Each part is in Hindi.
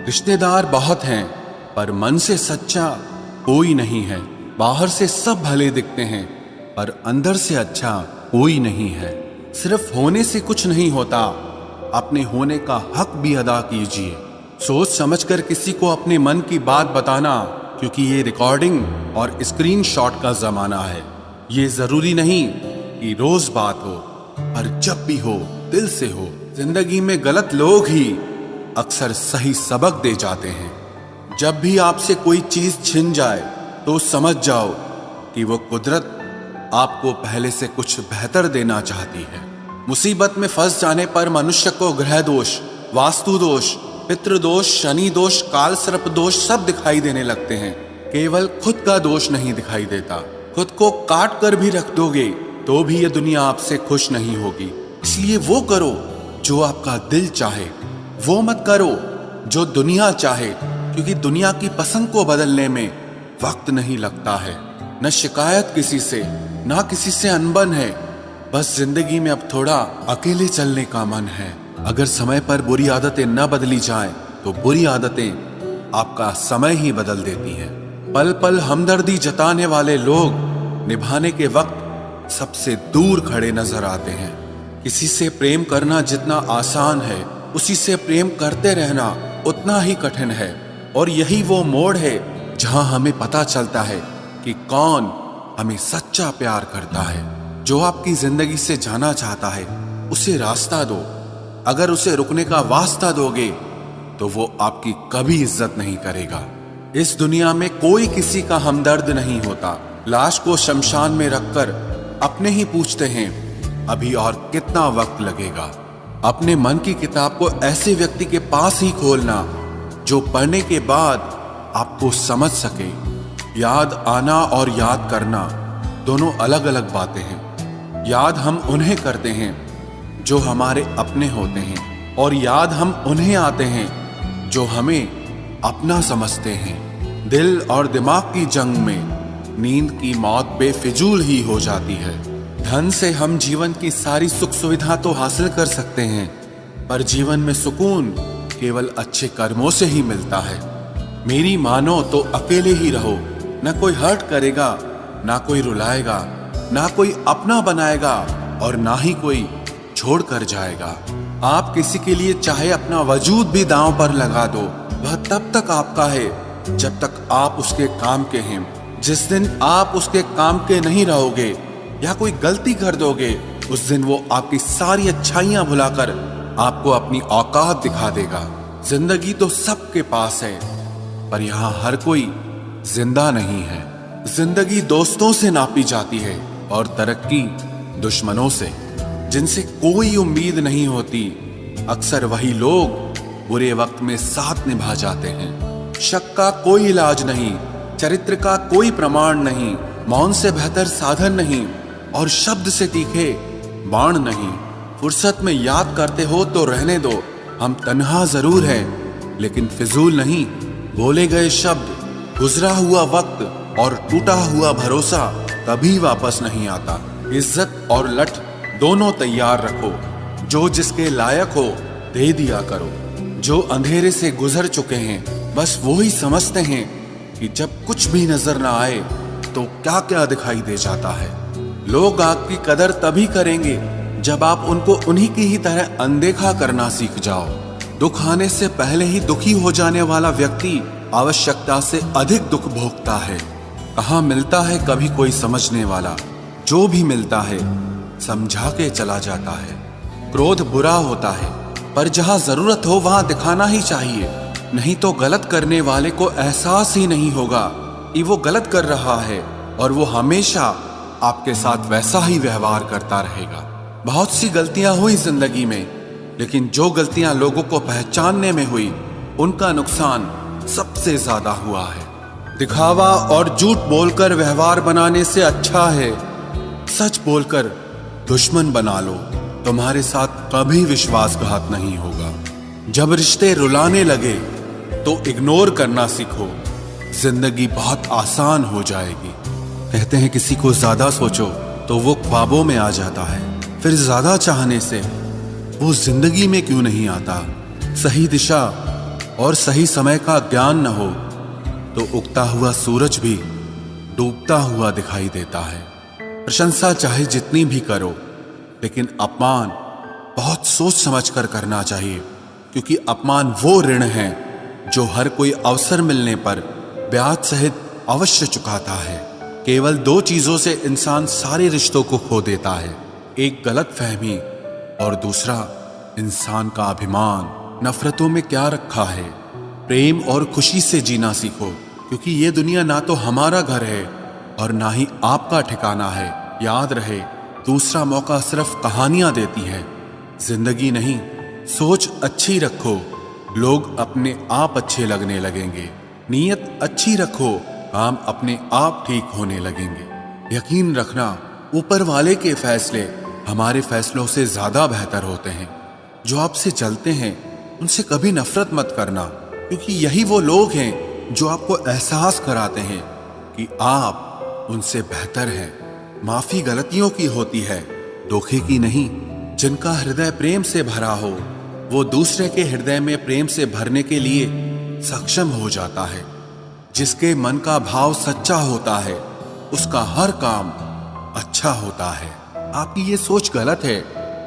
रिश्तेदार बहुत हैं, पर मन से सच्चा कोई नहीं है। बाहर से सब भले दिखते हैं, पर अंदर से अच्छा कोई नहीं है। सिर्फ होने से कुछ नहीं होता, अपने होने का हक भी अदा कीजिए। सोच समझकर किसी को अपने मन की बात बताना, क्योंकि ये रिकॉर्डिंग और स्क्रीनशॉट का जमाना है। ये जरूरी नहीं कि रोज बात हो, पर जब भी हो दिल से हो। जिंदगी में गलत लोग ही अक्सर सही सबक दे जाते हैं। जब भी आपसे कोई चीज छिन जाए तो समझ जाओ कि वो कुदरत आपको पहले से कुछ बेहतर देना चाहती है। मुसीबत में फंस जाने पर मनुष्य को ग्रह दोष, वास्तु दोष, पितृ दोष, शनि दोष, काल सर्प दोष सब दिखाई देने लगते हैं। केवल खुद का दोष नहीं दिखाई देता। खुद को काट कर भी रख दोगे तो भी ये दुनिया आपसे खुश नहीं होगी। इसलिए वो करो जो आपका दिल चाहे, वो मत करो जो दुनिया चाहे, क्योंकि दुनिया की पसंद को बदलने में वक्त नहीं लगता है। न शिकायत किसी से, ना किसी से अनबन है। बस जिंदगी में अब थोड़ा अकेले चलने का मन है। अगर समय पर बुरी आदतें न बदली जाएं, तो बुरी आदतें आपका समय ही बदल देती हैं। पल पल हमदर्दी जताने वाले लोग निभाने के वक्त सबसे दूर खड़े नजर आते हैं। किसी से प्रेम करना जितना आसान है, उसी से प्रेम करते रहना उतना ही कठिन है। और यही वो मोड़ है जहां हमें पता चलता है कि कौन हमें सच्चा प्यार करता है। जो आपकी जिंदगी से जाना चाहता है, उसे रास्ता दो। अगर उसे रुकने का वास्ता दोगे तो वो आपकी कभी इज्जत नहीं करेगा। इस दुनिया में कोई किसी का हमदर्द नहीं होता। लाश को शमशान में रखकर अपने ही पूछते हैं, अभी और कितना वक्त लगेगा। अपने मन की किताब को ऐसे व्यक्ति के पास ही खोलना जो पढ़ने के बाद आपको समझ सके। याद आना और याद करना दोनों अलग अलग बातें हैं। याद हम उन्हें करते हैं जो हमारे अपने होते हैं, और याद हम उन्हें आते हैं जो हमें अपना समझते हैं। दिल और दिमाग की जंग में नींद की मौत बेफिजूल ही हो जाती है। धन से हम जीवन की सारी सुख सुविधा तो हासिल कर सकते हैं, पर जीवन में सुकून केवल अच्छे कर्मों से ही मिलता है। मेरी मानो तो अकेले ही रहो। ना कोई हर्ट करेगा, ना कोई रुलाएगा, ना कोई अपना बनाएगा, और ना ही कोई छोड़ कर जाएगा। आप किसी के लिए चाहे अपना वजूद भी दांव पर लगा दो, वह तब तक आपका है जब तक आप उसके काम के हैं। जिस दिन आप उसके काम के नहीं रहोगे या कोई गलती कर दोगे, उस दिन वो आपकी सारी अच्छाइयां भुलाकर आपको अपनी औकात दिखा देगा। जिंदगी तो सबके पास है, पर यहाँ हर कोई जिंदा नहीं है। जिंदगी दोस्तों से नापी जाती है और तरक्की दुश्मनों से। जिनसे कोई उम्मीद नहीं होती, अक्सर वही लोग बुरे वक्त में साथ निभा जाते हैं। शक का कोई इलाज नहीं, चरित्र का कोई प्रमाण नहीं, मौन से बेहतर साधन नहीं, और शब्द से तीखे बाण नहीं। फुर्सत में याद करते हो तो रहने दो, हम तन्हा जरूर हैं लेकिन फिजूल नहीं। बोले गए शब्द, गुजरा हुआ वक्त और टूटा हुआ भरोसा कभी वापस नहीं आता। इज्जत और लठ दोनों तैयार रखो। जो जिसके लायक हो दे दिया करो। जो अंधेरे से गुजर चुके हैं, बस वो ही समझते हैं कि जब कुछ भी नजर ना आए तो क्या क्या दिखाई दे जाता है। लोग आपकी कदर तभी करेंगे जब आप उनको उन्हीं की ही तरह अनदेखा करना सीख जाओ। दुख आने से पहले ही दुखी हो जाने वाला व्यक्ति आवश्यकता से अधिक दुख भोगता है। कहाँ मिलता है कभी कोई समझने वाला। जो भी मिलता है समझा के चला जाता है। क्रोध बुरा होता है, पर जहाँ जरूरत हो वहां दिखाना ही चाहिए, नहीं तो गलत करने वाले को एहसास ही नहीं होगा कि वो गलत कर रहा है, और वो हमेशा आपके साथ वैसा ही व्यवहार करता रहेगा। बहुत सी गलतियां हुई जिंदगी में, लेकिन जो गलतियां लोगों को पहचानने में हुई, उनका नुकसान सबसे ज्यादा हुआ है। दिखावा और झूठ बोलकर व्यवहार बनाने से अच्छा है सच बोलकर दुश्मन बना लो। तुम्हारे साथ कभी विश्वासघात नहीं होगा। जब रिश्ते रुलाने लगे तो इग्नोर करना सीखो। जिंदगी बहुत आसान हो जाएगी। कहते हैं किसी को ज्यादा सोचो तो वो ख्वाबों में आ जाता है, फिर ज्यादा चाहने से वो जिंदगी में क्यों नहीं आता। सही दिशा और सही समय का ज्ञान न हो तो उगता हुआ सूरज भी डूबता हुआ दिखाई देता है। प्रशंसा चाहे जितनी भी करो, लेकिन अपमान बहुत सोच समझ कर करना चाहिए, क्योंकि अपमान वो ऋण है जो हर कोई अवसर मिलने पर ब्याज सहित अवश्य चुकाता है। केवल दो चीजों से इंसान सारे रिश्तों को खो देता है, एक गलतफहमी और दूसरा इंसान का अभिमान। नफरतों में क्या रखा है? प्रेम और खुशी से जीना सीखो, क्योंकि ये दुनिया ना तो हमारा घर है और ना ही आपका ठिकाना है। याद रहे, दूसरा मौका सिर्फ कहानियां देती है, जिंदगी नहीं। सोच अच्छी रखो, लोग अपने आप अच्छे लगने लगेंगे। नीयत अच्छी रखो, काम अपने आप ठीक होने लगेंगे। यकीन रखना, ऊपर वाले के फैसले हमारे फैसलों से ज्यादा बेहतर होते हैं। जो आपसे चलते हैं उनसे कभी नफरत मत करना, क्योंकि यही वो लोग हैं जो आपको एहसास कराते हैं कि आप उनसे बेहतर हैं। माफी गलतियों की होती है, धोखे की नहीं। जिनका हृदय प्रेम से भरा हो वो दूसरे के हृदय में प्रेम से भरने के लिए सक्षम हो जाता है। जिसके मन का भाव सच्चा होता है उसका हर काम अच्छा होता है। आपकी ये सोच गलत है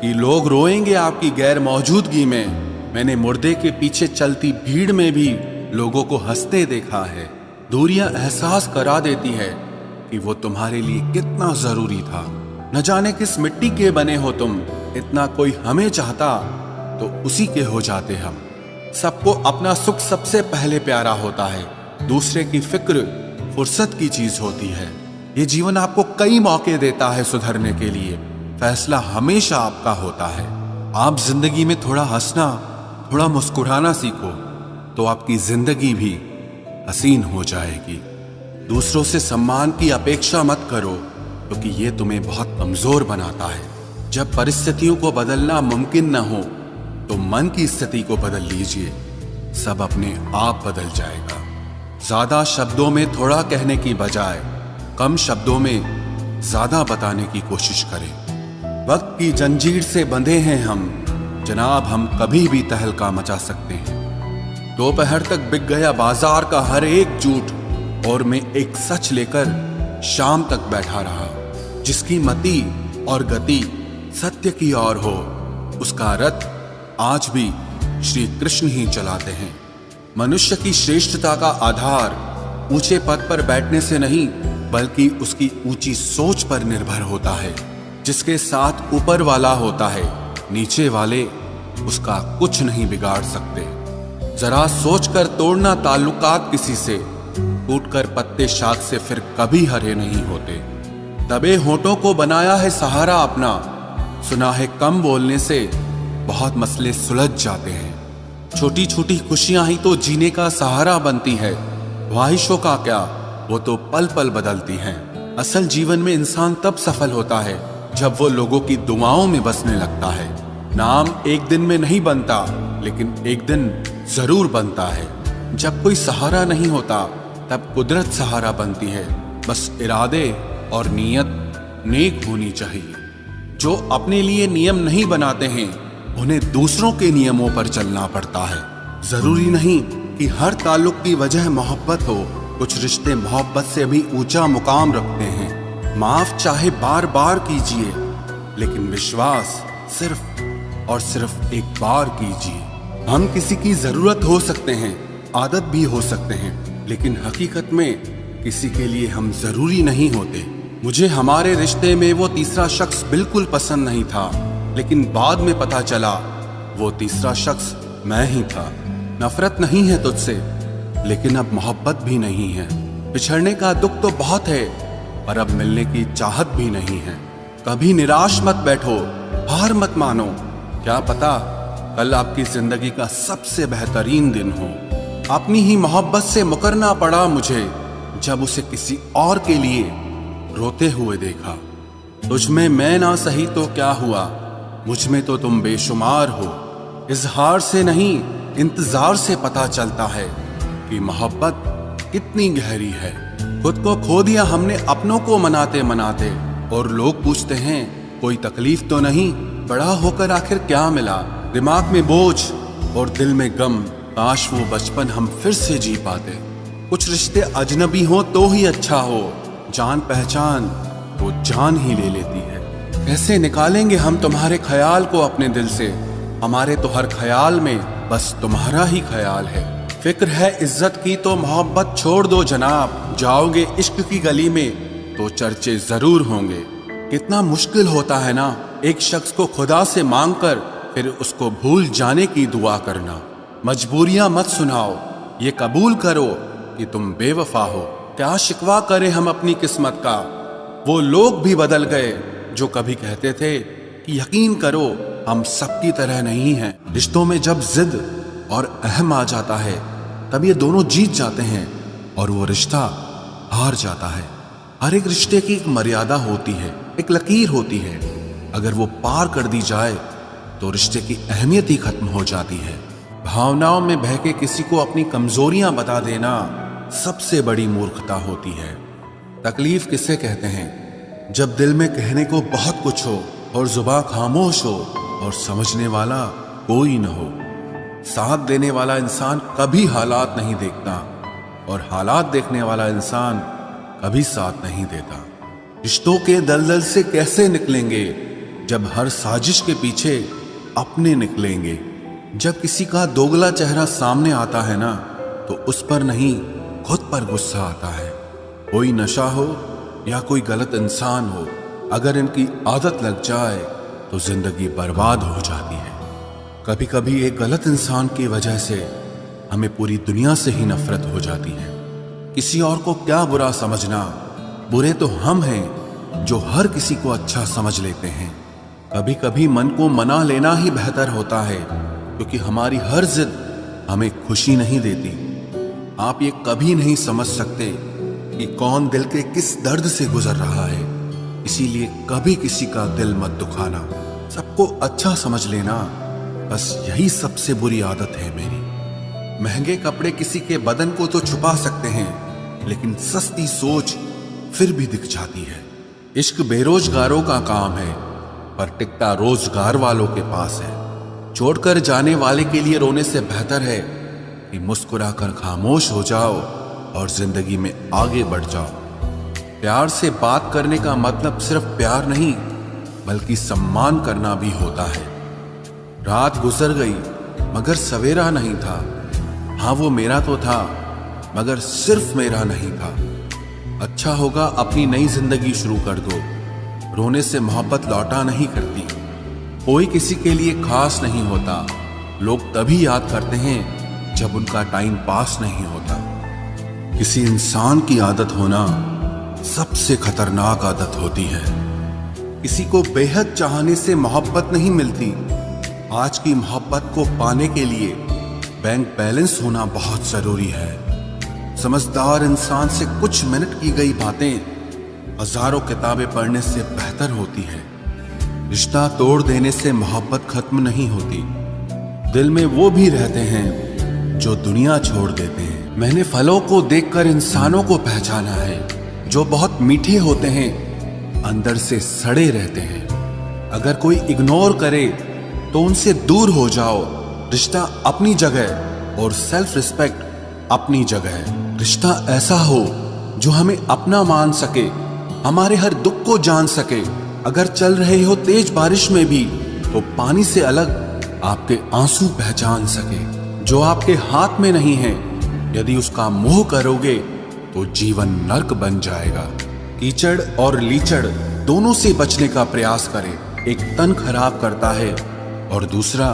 कि लोग रोएंगे आपकी गैर मौजूदगी में। मैंने मुर्दे के पीछे चलती भीड़ में भी लोगों को हंसते देखा है। दूरियां एहसास करा देती है कि वो तुम्हारे लिए कितना जरूरी था। न जाने किस मिट्टी के बने हो तुम, इतना कोई हमें चाहता तो उसी के हो जाते हम। सबको अपना सुख सबसे पहले प्यारा होता है, दूसरे की फिक्र फुर्सत की चीज होती है। ये जीवन आपको कई मौके देता है सुधरने के लिए, फैसला हमेशा आपका होता है। आप जिंदगी में थोड़ा हंसना, थोड़ा मुस्कुराना सीखो तो आपकी जिंदगी भी हसीन हो जाएगी। दूसरों से सम्मान की अपेक्षा मत करो, क्योंकि ये तुम्हें बहुत कमजोर बनाता है। जब परिस्थितियों को बदलना मुमकिन न हो तो मन की स्थिति को बदल लीजिए, सब अपने आप बदल जाएगा। ज्यादा शब्दों में थोड़ा कहने की बजाय कम शब्दों में ज्यादा बताने की कोशिश करें। वक्त की जंजीर से बंधे हैं हम जनाब, हम कभी भी तहलका मचा सकते हैं। दोपहर तक बिक गया बाजार का हर एक झूठ और मैं एक सच लेकर शाम तक बैठा रहा। जिसकी मति और गति सत्य की ओर हो, उसका रथ आज भी श्री कृष्ण ही चलाते हैं। मनुष्य की श्रेष्ठता का आधार ऊंचे पद पर बैठने से नहीं, बल्कि उसकी ऊंची सोच पर निर्भर होता है। जिसके साथ ऊपर वाला होता है, नीचे वाले उसका कुछ नहीं बिगाड़ सकते। जरा सोचकर तोड़ना ताल्लुकात किसी से, टूटकर पत्ते शाख से फिर कभी हरे नहीं होते। दबे होठों को बनाया है सहारा अपना, सुना है कम बोलने से बहुत मसले सुलझ जाते हैं। छोटी छोटी खुशियां ही तो जीने का सहारा बनती है, ख्वाहिशों का क्या, वो तो पल पल बदलती हैं। असल जीवन में इंसान तब सफल होता है जब वो लोगों की दुआओं में बसने लगता है। नाम एक दिन में नहीं बनता, लेकिन एक दिन जरूर बनता है। जब कोई सहारा नहीं होता तब कुदरत सहारा बनती है। बस इरादे और नीयत नेक होनी चाहिए। जो अपने लिए नियम नहीं बनाते हैं उन्हें दूसरों के नियमों पर चलना पड़ता है। जरूरी नहीं कि हर ताल्लुक की वजह मोहब्बत हो, कुछ रिश्ते मोहब्बत से भी ऊंचा मुकाम रखते हैं। माफ चाहे बार बार कीजिए, लेकिन विश्वास सिर्फ और सिर्फ एक बार कीजिए। हम किसी की जरूरत हो सकते हैं, आदत भी हो सकते हैं, लेकिन हकीकत में किसी के लिए हम जरूरी नहीं होते। मुझे हमारे रिश्ते में वो तीसरा शख्स बिल्कुल पसंद नहीं था, लेकिन बाद में पता चला वो तीसरा शख्स मैं ही था। नफरत नहीं है तुझसे, लेकिन अब मोहब्बत भी नहीं है। बिछड़ने का दुख तो बहुत है, पर अब मिलने की चाहत भी नहीं है। कभी निराश मत बैठो, हार मत मानो। क्या पता कल आपकी जिंदगी का सबसे बेहतरीन दिन हो। अपनी ही मोहब्बत से मुकरना पड़ा मुझे, जब उसे किसी और के लिए रोते हुए देखा। तुझ में मैं ना सही तो क्या हुआ, मुझ में तो तुम बेशुमार हो। इजहार से नहीं, इंतजार से पता चलता है कि मोहब्बत कितनी गहरी है। खुद को खो दिया हमने अपनों को मनाते मनाते, और लोग पूछते हैं कोई तकलीफ तो नहीं। बड़ा होकर आखिर क्या मिला, दिमाग में बोझ और दिल में गम। काश वो बचपन हम फिर से जी पाते। कुछ रिश्ते अजनबी हो तो ही अच्छा हो, जान पहचान तो जान ही ले लेती है। कैसे निकालेंगे हम तुम्हारे ख्याल को अपने दिल से, हमारे तो हर ख्याल में बस तुम्हारा ही ख्याल है। फिक्र है इज्जत की तो मोहब्बत छोड़ दो जनाब, जाओगे इश्क की गली में तो चर्चे जरूर होंगे। कितना मुश्किल होता है ना एक शख्स को खुदा से मांग कर फिर उसको भूल जाने की दुआ करना। मजबूरियां मत सुनाओ, ये कबूल करो कि तुम बेवफा हो। क्या शिकवा करें हम अपनी किस्मत का, वो लोग भी बदल गए जो कभी कहते थे कि यकीन करो हम सबकी तरह नहीं हैं। रिश्तों में जब जिद और अहम आ जाता है तब ये दोनों जीत जाते हैं और वो रिश्ता हार जाता है। हर एक रिश्ते की एक मर्यादा होती है, एक लकीर होती है। अगर वो पार कर दी जाए तो रिश्ते की अहमियत ही खत्म हो जाती है। भावनाओं में बहके किसी को अपनी कमजोरियां बता देना सबसे बड़ी मूर्खता होती है। तकलीफ किसे कहते हैं? जब दिल में कहने को बहुत कुछ हो और जुबान खामोश हो और समझने वाला कोई न हो। साथ देने वाला इंसान कभी हालात नहीं देखता और हालात देखने वाला इंसान कभी साथ नहीं देता। रिश्तों के दलदल से कैसे निकलेंगे जब हर साजिश के पीछे अपने निकलेंगे। जब किसी का दोगला चेहरा सामने आता है ना तो उस पर नहीं खुद पर गुस्सा आता है। कोई नशा हो या कोई गलत इंसान हो, अगर इनकी आदत लग जाए तो जिंदगी बर्बाद हो जाती है। कभी कभी एक गलत इंसान की वजह से हमें पूरी दुनिया से ही नफरत हो जाती है। किसी और को क्या बुरा समझना, बुरे तो हम हैं जो हर किसी को अच्छा समझ लेते हैं। कभी कभी मन को मना लेना ही बेहतर होता है, क्योंकि हमारी हर जिद हमें खुशी नहीं देती। आप ये कभी नहीं समझ सकते कि कौन दिल के किस दर्द से गुजर रहा है, इसीलिए कभी किसी का दिल मत दुखाना। सबको अच्छा समझ लेना, बस यही सबसे बुरी आदत है मेरी। महंगे कपड़े किसी के बदन को तो छुपा सकते हैं, लेकिन सस्ती सोच फिर भी दिख जाती है। इश्क बेरोजगारों का काम है, पर टिकता रोजगार वालों के पास है। छोड़कर जाने वाले के लिए रोने से बेहतर है कि मुस्कुराकर खामोश हो जाओ और जिंदगी में आगे बढ़ जाओ। प्यार से बात करने का मतलब सिर्फ प्यार नहीं, बल्कि सम्मान करना भी होता है। रात गुजर गई मगर सवेरा नहीं था। हाँ, वो मेरा तो था मगर सिर्फ मेरा नहीं था। अच्छा होगा अपनी नई जिंदगी शुरू कर दो। रोने से मोहब्बत लौटा नहीं करती। कोई किसी के लिए खास नहीं होता। लोग तभी याद करते हैं जब उनका टाइम पास नहीं होता। किसी इंसान की आदत होना सबसे खतरनाक आदत होती है। किसी को बेहद चाहने से मोहब्बत नहीं मिलती। आज की मोहब्बत को पाने के लिए बैंक बैलेंस होना बहुत जरूरी है। समझदार इंसान से कुछ मिनट की गई बातें हजारों किताबें पढ़ने से बेहतर होती है। रिश्ता तोड़ देने से मोहब्बत खत्म नहीं होती। दिल में वो भी रहते हैं जो दुनिया छोड़ देते हैं। मैंने फलों को देखकर इंसानों को पहचाना है, जो बहुत मीठे होते हैं अंदर से सड़े रहते हैं। अगर कोई इग्नोर करे तो उनसे दूर हो जाओ। रिश्ता अपनी जगह और सेल्फ रिस्पेक्ट अपनी जगह है। रिश्ता ऐसा हो जो हमें अपना मान सके, हमारे हर दुख को जान सके। अगर चल रहे हो तेज बारिश में भी तो पानी से अलग आपके आंसू पहचान सके। जो आपके हाथ में नहीं है, यदि उसका मोह करोगे तो जीवन नर्क बन जाएगा। कीचड़ और लीचड़ दोनों से बचने का प्रयास करें। एक तन खराब करता है और दूसरा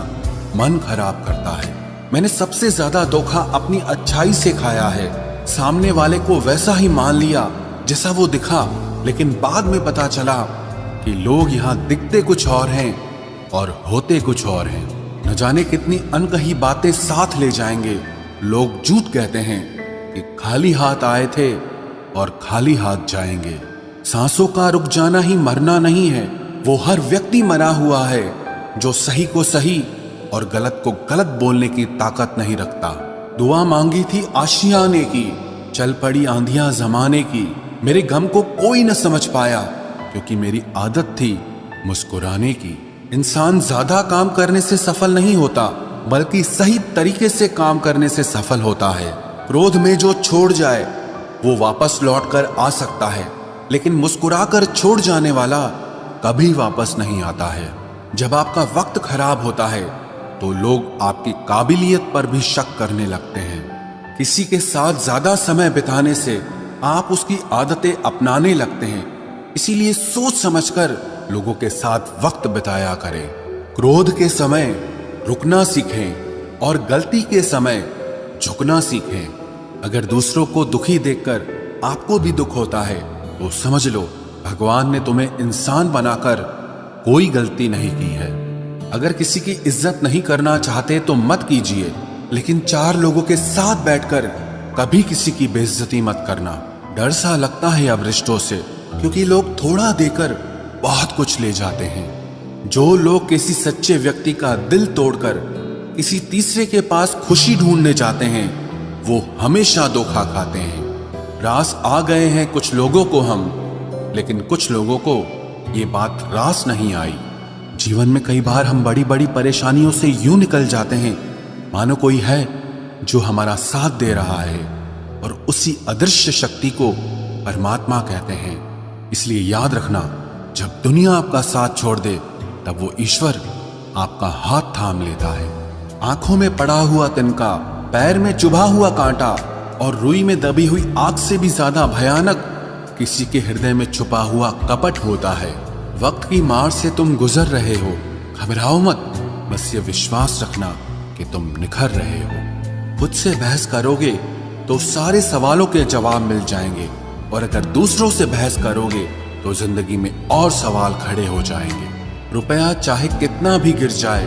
मन खराब करता है। मैंने सबसे ज्यादा धोखा अपनी अच्छाई से खाया है। सामने वाले को वैसा ही मान लिया जैसा वो दिखा, लेकिन बाद में पता चला कि लोग यहाँ दिखते कुछ और हैं और होते कुछ और हैं। न जाने कितनी अनकही बातें साथ ले जाएंगे। लोग झूठ कहते हैं कि खाली हाथ आए थे और खाली हाथ जाएंगे। सांसों का रुक जाना ही मरना नहीं है। वो हर व्यक्ति मरा हुआ है जो सही को सही और गलत को गलत बोलने की ताकत नहीं रखता। दुआ मांगी थी आशियाने की, चल पड़ी आंधियां जमाने की। मेरे गम को कोई न समझ पाया क्योंकि मेरी आदत थी मुस्कुराने की। इंसान ज्यादा काम करने से सफल नहीं होता, बल्कि सही तरीके से काम करने से सफल होता है। क्रोध में जो छोड़ जाए वो वापस लौट कर आ सकता है, लेकिन मुस्कुराकर छोड़ जाने वाला कभी वापस नहीं आता है। जब आपका वक्त खराब होता है तो लोग आपकी काबिलियत पर भी शक करने लगते हैं। किसी के साथ ज्यादा समय बिताने से आप उसकी आदतें अपनाने लगते हैं, इसीलिए सोच समझकर लोगों के साथ वक्त बिताया करें। क्रोध के समय रुकना सीखें और गलती के समय झुकना सीखें। अगर दूसरों को दुखी देखकर आपको भी दुख होता है तो समझ लो भगवान ने तुम्हें इंसान बनाकर कोई गलती नहीं की है। अगर किसी की इज्जत नहीं करना चाहते तो मत कीजिए, लेकिन चार लोगों के साथ बैठकर कभी किसी की बेइज्जती मत करना। डर सा लगता है अब रिश्तों से, क्योंकि लोग थोड़ा देकर बहुत कुछ ले जाते हैं। जो लोग किसी सच्चे व्यक्ति का दिल तोड़कर किसी तीसरे के पास खुशी ढूंढने जाते हैं वो हमेशा धोखा खाते हैं। रास आ गए हैं कुछ लोगों को हम, लेकिन कुछ लोगों को ये बात रास नहीं आई। जीवन में कई बार हम बड़ी बड़ी परेशानियों से यूं निकल जाते हैं मानो कोई है जो हमारा साथ दे रहा है, और उसी अदृश्य शक्ति को परमात्मा कहते हैं। इसलिए याद रखना, जब दुनिया आपका साथ छोड़ दे तब वो ईश्वर आपका हाथ थाम लेता है। आंखों में पड़ा हुआ तिनका, पैर में चुभा हुआ कांटा और रुई में दबी हुई आग से भी ज्यादा भयानक किसी के हृदय में छुपा हुआ कपट होता है। वक्त की मार से तुम गुजर रहे हो, घबराओ मत, बस ये विश्वास रखना कि तुम निखर रहे हो। खुद से बहस करोगे तो सारे सवालों के जवाब मिल जाएंगे, और अगर दूसरों से बहस करोगे तो जिंदगी में और सवाल खड़े हो जाएंगे। रुपया चाहे कितना भी गिर जाए,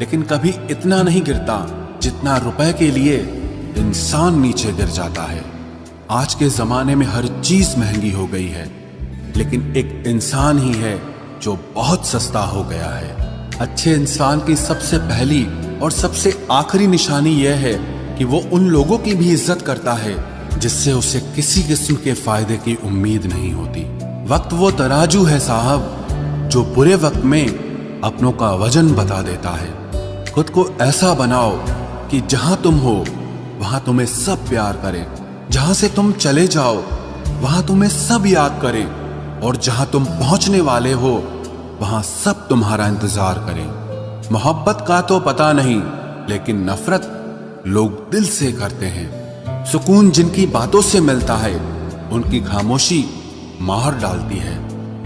लेकिन कभी इतना नहीं गिरता जितना रुपए के लिए इंसान नीचे गिर जाता है। आज के जमाने में हर चीज महंगी हो गई है, लेकिन एक इंसान ही है जो बहुत सस्ता हो गया है। अच्छे इंसान की सबसे पहली और सबसे आखिरी निशानी यह है कि वो उन लोगों की भी इज्जत करता है जिससे उसे किसी किस्म के फायदे की उम्मीद नहीं होती। वक्त वो तराजू है साहब जो बुरे वक्त में अपनों का वजन बता देता है। खुद को ऐसा बनाओ कि जहां तुम हो वहां तुम्हें सब प्यार करें, जहां से तुम चले जाओ वहां तुम्हें सब याद करें, और जहां तुम पहुंचने वाले हो वहां सब तुम्हारा इंतजार करें। मोहब्बत का तो पता नहीं, लेकिन नफरत लोग दिल से करते हैं। सुकून जिनकी बातों से मिलता है उनकी खामोशी मार डालती है।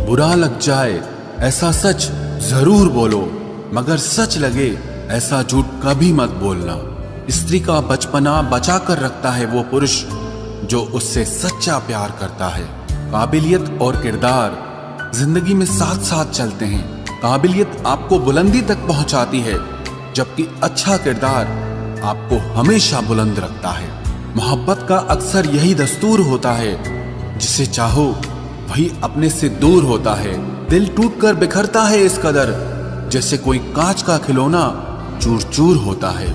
बुरा लग जाए ऐसा सच जरूर बोलो, मगर सच लगे ऐसा झूठ कभी मत बोलना। स्त्री का बचपना बचा कर रखता है वो पुरुष जो उससे सच्चा प्यार करता है। काबिलियत और किरदार जिंदगी में साथ साथ चलते हैं। काबिलियत आपको बुलंदी तक पहुंचाती है, जबकि अच्छा किरदार आपको हमेशा बुलंद रखता है। मोहब्बत का अक्सर यही दस्तूर होता है, जिसे चाहो वही अपने से दूर होता है। दिल टूटकर बिखरता है इस कदर, जैसे कोई कांच का खिलौना चूर चूर होता है।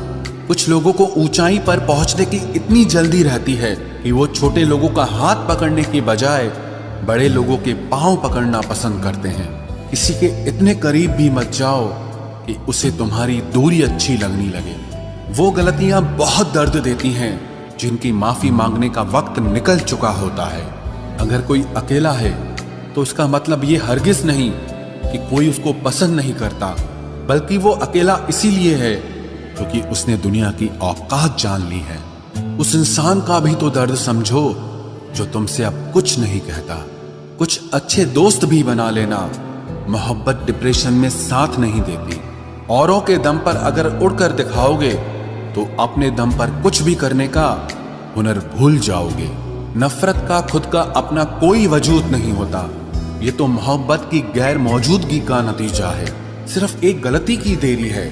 कुछ लोगों को ऊंचाई पर पहुंचने की इतनी जल्दी रहती है कि वो छोटे लोगों का हाथ पकड़ने की बजाय बड़े लोगों के पांव पकड़ना पसंद करते हैं। किसी के इतने करीब भी मत जाओ कि उसे तुम्हारी दूरी अच्छी लगने लगे। वो गलतियां बहुत दर्द देती हैं जिनकी माफी मांगने का वक्त निकल चुका होता है। अगर कोई अकेला है तो उसका मतलब ये हरगिज नहीं कि कोई उसको पसंद नहीं करता, बल्कि वो अकेला इसीलिए है क्योंकि उसने दुनिया की औकात जान ली है। उस इंसान का भी तो दर्द समझो जो तुमसे अब कुछ नहीं कहता। कुछ अच्छे दोस्त भी बना लेना। मोहब्बत डिप्रेशन में साथ नहीं देती। औरों के दम पर अगर उड़कर दिखाओगे तो अपने दम पर कुछ भी करने का हुनर भूल जाओगे। नफरत का खुद का अपना कोई वजूद नहीं होता, ये तो मोहब्बत की गैर मौजूदगी का नतीजा है। सिर्फ एक गलती की देरी है।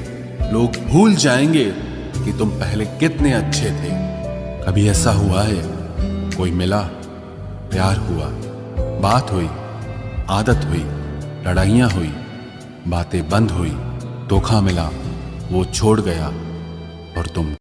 लोग भूल जाएंगे कि तुम पहले कितने अच्छे थे। कभी ऐसा हुआ है कोई मिला, प्यार हुआ, बात हुई, आदत हुई, लड़ाइयाँ हुई, बातें बंद हुई, धोखा मिला, वो छोड़ गया और तुम